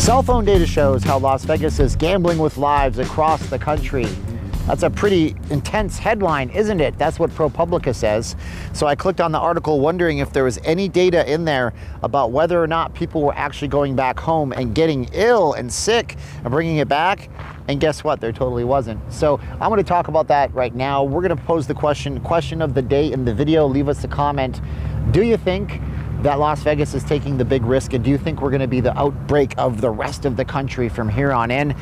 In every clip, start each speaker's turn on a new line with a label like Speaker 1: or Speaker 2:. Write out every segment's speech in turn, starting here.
Speaker 1: Cell phone data shows how Las Vegas is gambling with lives across the country. That's a pretty intense headline, isn't it? That's what ProPublica says. So I clicked on the article wondering if there was any data in there about whether or not people were actually going back home and getting ill and sick and bringing it back. And guess what? There totally wasn't. So I'm going to talk about that right now. We're going to pose the question of the day in the video. Leave us a comment. Do you think that Las Vegas is taking the big risk, and do you think we're going to be the outbreak of the rest of the country from here on in?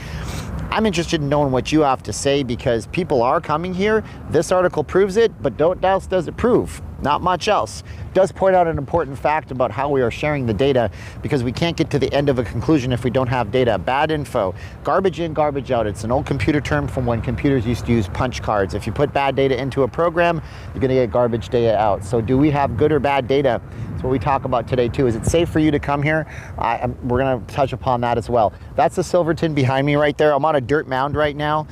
Speaker 1: I'm interested in knowing what you have to say because people are coming here. This article proves it, but what else does it prove? Not much else. It does point out an important fact about how we are sharing the data because we can't get to the end of a conclusion if we don't have data. Bad info, garbage in, garbage out. It's an old computer term from when computers used to use punch cards. If you put bad data into a program, you're going to get garbage data out. So do we have good or bad data? That's what we talk about today too. Is it safe for you to come here? We're going to touch upon that as well. That's the Silverton behind me right there. I'm on a dirt mound right now.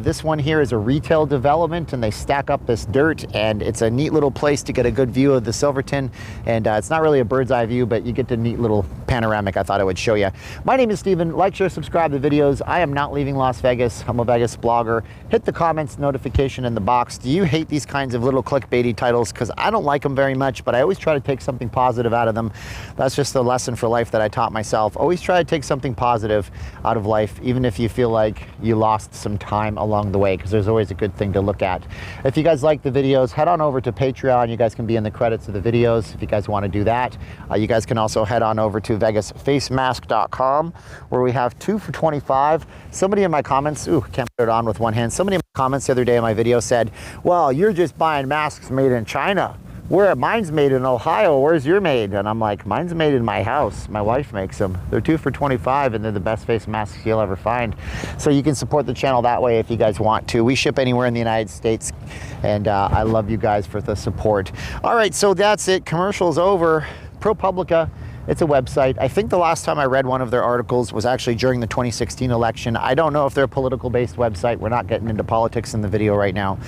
Speaker 1: This one here is a retail development and they stack up this dirt and it's a neat little place to get a good view of the Silverton. And it's not really a bird's eye view, but you get the neat little panoramic I thought I would show you. My name is Steven. Like, share, subscribe to the videos. I am not leaving Las Vegas. I'm a Vegas blogger. Hit the comments notification in the box. Do you hate these kinds of little clickbaity titles? Because I don't like them very much, but I always try to take something positive out of them. That's just the lesson for life that I taught myself. Always try to take something positive out of life, even if you feel like you lost some time along the way, because there's always a good thing to look at. If you guys like the videos, head on over to Patreon. You guys can be in the credits of the videos if you guys want to do that. You guys can also head on over to vegasfacemask.com where we have 2 for $25. Somebody in my comments, can't put it on with one hand. Somebody in my comments the other day in my video said, well, you're just buying masks made in China. Mine's made in Ohio. Where's your made? And I'm like, mine's made in my house. My wife makes them. They're 2 for $25 and they're the best face masks you'll ever find. So you can support the channel that way if you guys want to. We ship anywhere in the United States and I love you guys for the support. All right, so that's it. Commercial's over. ProPublica. It's a website. I think the last time I read one of their articles was actually during the 2016 election. I don't know if they're a political-based website. We're not getting into politics in the video right now.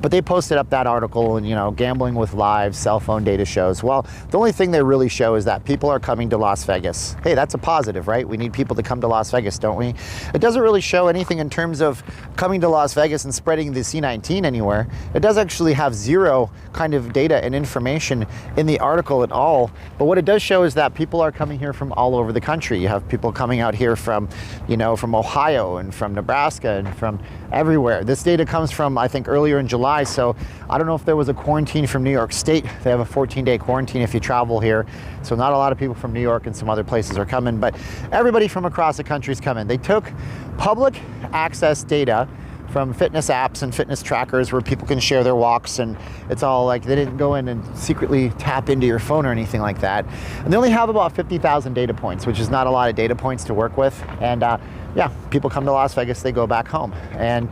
Speaker 1: But they posted up that article and, you know, gambling with lives, cell phone data shows. Well, the only thing they really show is that people are coming to Las Vegas. Hey, that's a positive, right? We need people to come to Las Vegas, don't we? It doesn't really show anything in terms of coming to Las Vegas and spreading the C-19 anywhere. It does actually have zero kind of data and information in the article at all. But what it does show is that people are coming here from all over the country. You have people coming out here from, you know, from Ohio and from Nebraska and from everywhere. This data comes from, I think, earlier in July. So I don't know if there was a quarantine from New York State. They have a 14-day quarantine if you travel here. So not a lot of people from New York and some other places are coming, but everybody from across the country is coming. They took public access data from fitness apps and fitness trackers where people can share their walks, and it's all like they didn't go in and secretly tap into your phone or anything like that. And they only have about 50,000 data points, which is not a lot of data points to work with. And yeah, people come to Las Vegas, they go back home. And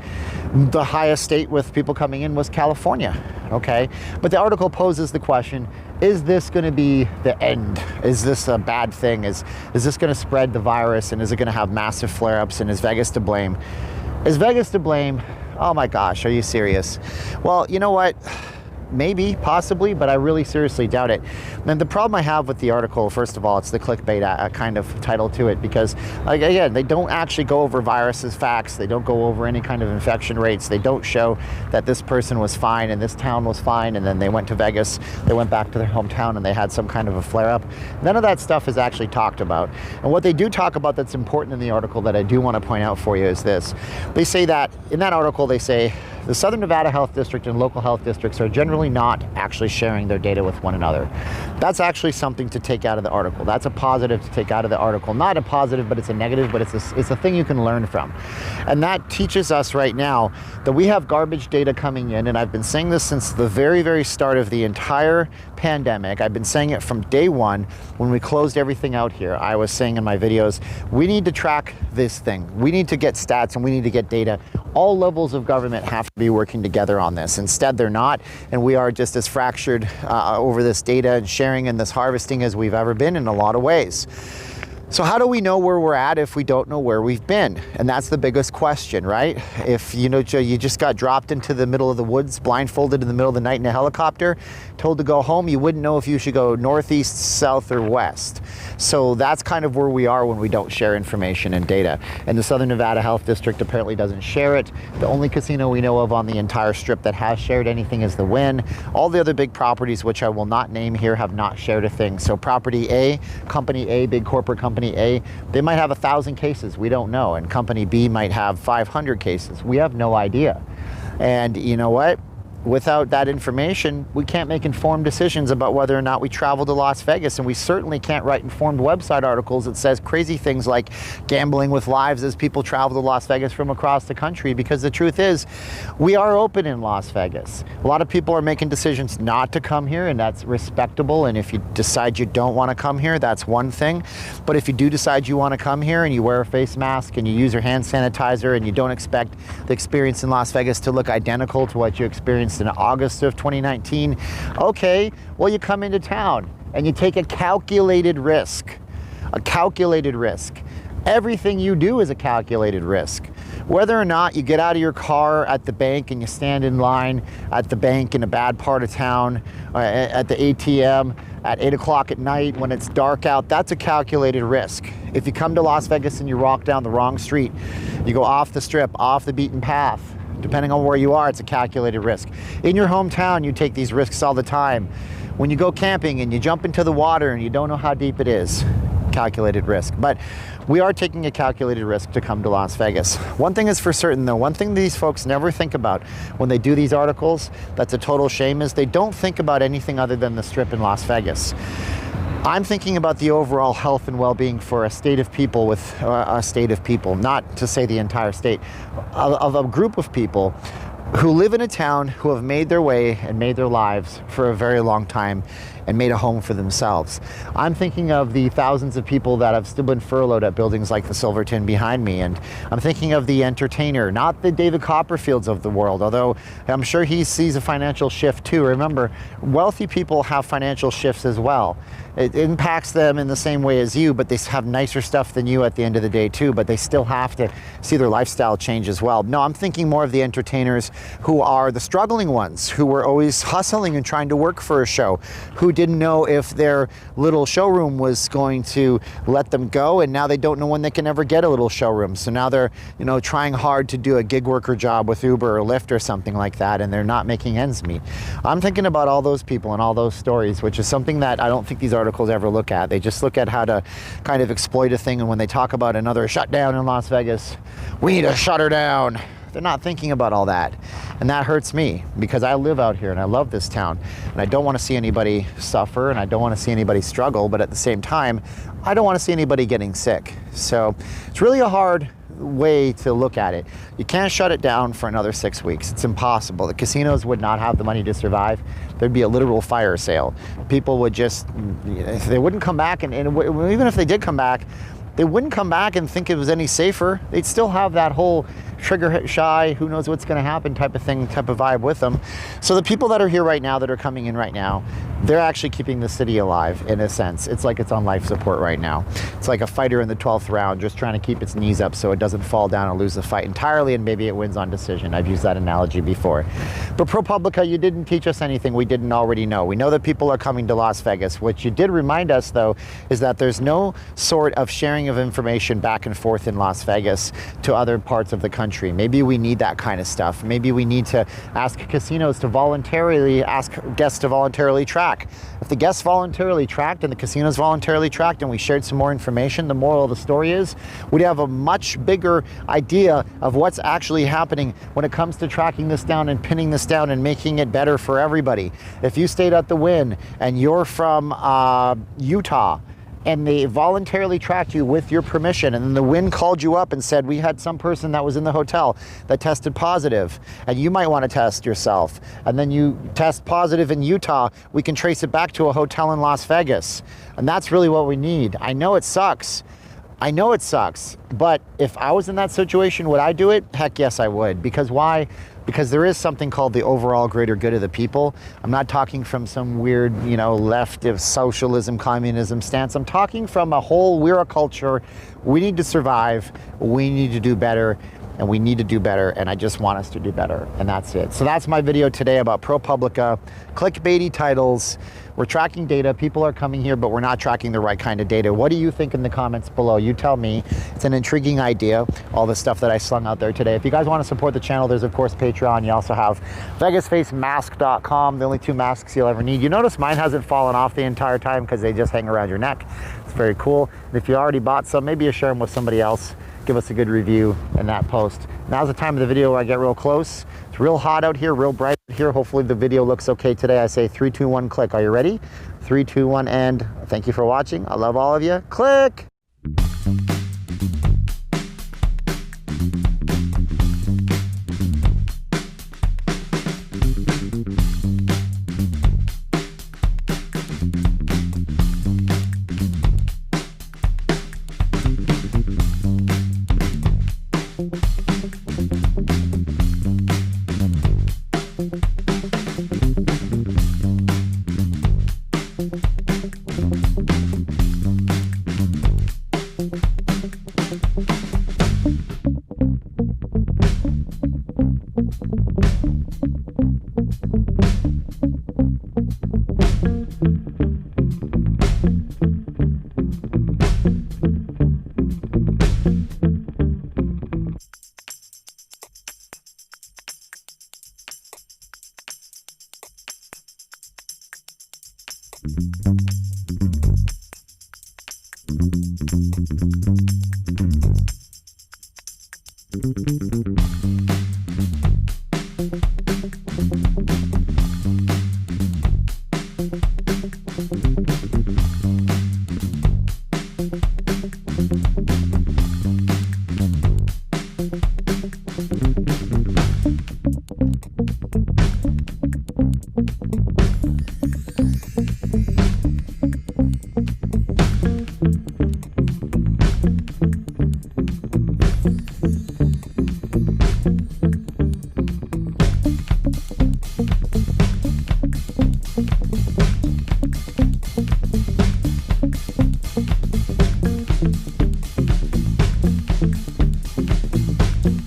Speaker 1: the highest state with people coming in was California, okay? But the article poses the question, is this gonna be the end? Is this a bad thing? Is this gonna spread the virus, and is it gonna have massive flare-ups, and is Vegas to blame? Is Vegas to blame? Oh my gosh, are you serious? Well, you know what? Maybe, possibly, but I really seriously doubt it. And the problem I have with the article, first of all, it's the clickbait kind of title to it because, like, again, they don't actually go over viruses, facts. They don't go over any kind of infection rates. They don't show that this person was fine and this town was fine and then they went to Vegas, they went back to their hometown and they had some kind of a flare-up. None of that stuff is actually talked about. And what they do talk about that's important in the article that I do want to point out for you is this. They say that, in that article, they say, the Southern Nevada Health District and local health districts are generally not actually sharing their data with one another. That's actually something to take out of the article. That's a positive to take out of the article. Not a positive, but it's a negative, but it's a thing you can learn from. And that teaches us right now that we have garbage data coming in, and I've been saying this since the very, very start of the entire pandemic. I've been saying it from day one when we closed everything out here. I was saying in my videos, we need to track this thing. We need to get stats and we need to get data. All levels of government have to be working together on this. Instead, they're not, and we are just as fractured over this data and sharing and this harvesting as we've ever been in a lot of ways. So how do we know where we're at if we don't know where we've been? And that's the biggest question, right? If you know you just got dropped into the middle of the woods, blindfolded in the middle of the night in a helicopter, told to go home, you wouldn't know if you should go northeast, south, or west. So that's kind of where we are when we don't share information and data. And the Southern Nevada Health District apparently doesn't share it. The only casino we know of on the entire strip that has shared anything is the Wynn. All the other big properties, which I will not name here, have not shared a thing. So property A, company A, big corporate company A, they might have 1,000 cases, we don't know. And company B might have 500 cases. We have no idea. And you know what? Without that information, we can't make informed decisions about whether or not we travel to Las Vegas, and we certainly can't write informed website articles that says crazy things like gambling with lives as people travel to Las Vegas from across the country, because the truth is, we are open in Las Vegas. A lot of people are making decisions not to come here, and that's respectable, and if you decide you don't want to come here, that's one thing. But if you do decide you want to come here and you wear a face mask and you use your hand sanitizer and you don't expect the experience in Las Vegas to look identical to what you experienced in August of 2019, okay, well, you come into town and you take a calculated risk. A calculated risk. Everything you do is a calculated risk. Whether or not you get out of your car at the bank and you stand in line at the bank in a bad part of town, at the ATM at 8 o'clock at night when it's dark out, that's a calculated risk. If you come to Las Vegas and you walk down the wrong street, you go off the strip, off the beaten path, depending on where you are, it's a calculated risk. In your hometown, you take these risks all the time. When you go camping and you jump into the water and you don't know how deep it is, calculated risk. But we are taking a calculated risk to come to Las Vegas. One thing is for certain though, one thing these folks never think about when they do these articles, that's a total shame, is they don't think about anything other than the strip in Las Vegas. I'm thinking about the overall health and well-being for a state of people not to say the entire state, of a group of people who live in a town, who have made their way and made their lives for a very long time and made a home for themselves. I'm thinking of the thousands of people that have still been furloughed at buildings like the Silverton behind me, and I'm thinking of the entertainer, not the David Copperfields of the world, although I'm sure he sees a financial shift too. Remember, wealthy people have financial shifts as well. It impacts them in the same way as you, but they have nicer stuff than you at the end of the day too, but they still have to see their lifestyle change as well. No, I'm thinking more of the entertainers who are the struggling ones, who were always hustling and trying to work for a show, who didn't know if their little showroom was going to let them go, and now they don't know when they can ever get a little showroom. So now they're, trying hard to do a gig worker job with Uber or Lyft or something like that, and they're not making ends meet. I'm thinking about all those people and all those stories, which is something that I don't think these articles ever look at. They just look at how to kind of exploit a thing, and when they talk about another shutdown in Las Vegas, we need to shut her down. They're not thinking about all that. And that hurts me because I live out here and I love this town. And I don't want to see anybody suffer and I don't want to see anybody struggle, but at the same time, I don't want to see anybody getting sick. So it's really a hard way to look at it. You can't shut it down for another 6 weeks. It's impossible. The casinos would not have the money to survive. There'd be a literal fire sale. People would just, they wouldn't come back, and even if they did come back, they wouldn't come back and think it was any safer. They'd still have that whole trigger shy, who knows what's going to happen type of thing, type of vibe with them. So the people that are here right now, that are coming in right now, they're actually keeping the city alive in a sense. It's like it's on life support right now. It's like a fighter in the 12th round just trying to keep its knees up so it doesn't fall down and lose the fight entirely, and maybe it wins on decision. I've used that analogy before. But ProPublica, you didn't teach us anything we didn't already know. We know that people are coming to Las Vegas. What you did remind us, though, is that there's no sort of sharing of information back and forth in Las Vegas to other parts of the country. Maybe we need that kind of stuff. Maybe we need to ask casinos to voluntarily, ask guests to voluntarily track. If the guests voluntarily tracked and the casinos voluntarily tracked and we shared some more information, the moral of the story is we'd have a much bigger idea of what's actually happening when it comes to tracking this down and pinning this down and making it better for everybody. If you stayed at the Wynn and you're from Utah, and they voluntarily tracked you with your permission, and then the Wynn called you up and said, we had some person that was in the hotel that tested positive, and you might want to test yourself, and then you test positive in Utah, we can trace it back to a hotel in Las Vegas. And that's really what we need. I know it sucks. I know it sucks, but if I was in that situation, would I do it? Heck yes, I would. Because why? Because there is something called the overall greater good of the people. I'm not talking from some weird, left of socialism, communism stance. I'm talking from a whole, we're a culture. We need to survive. We need to do better. and we need to do better, and I just want us to do better, and that's it. So that's my video today about ProPublica, clickbaity titles. We're tracking data, people are coming here, but we're not tracking the right kind of data. What do you think in the comments below? You tell me. It's an intriguing idea, all the stuff that I slung out there today. If you guys want to support the channel, there's of course Patreon. You also have VegasFaceMask.com, the only 2 masks you'll ever need. You notice mine hasn't fallen off the entire time because they just hang around your neck. It's very cool. And if you already bought some, maybe you share them with somebody else. Give us a good review in that post. Now's the time of the video where I get real close. It's real hot out here, real bright here. Hopefully the video looks okay today. I say 3, 2, 1, click. Are you ready? 3, 2, 1, and thank you for watching. I love all of you. Click!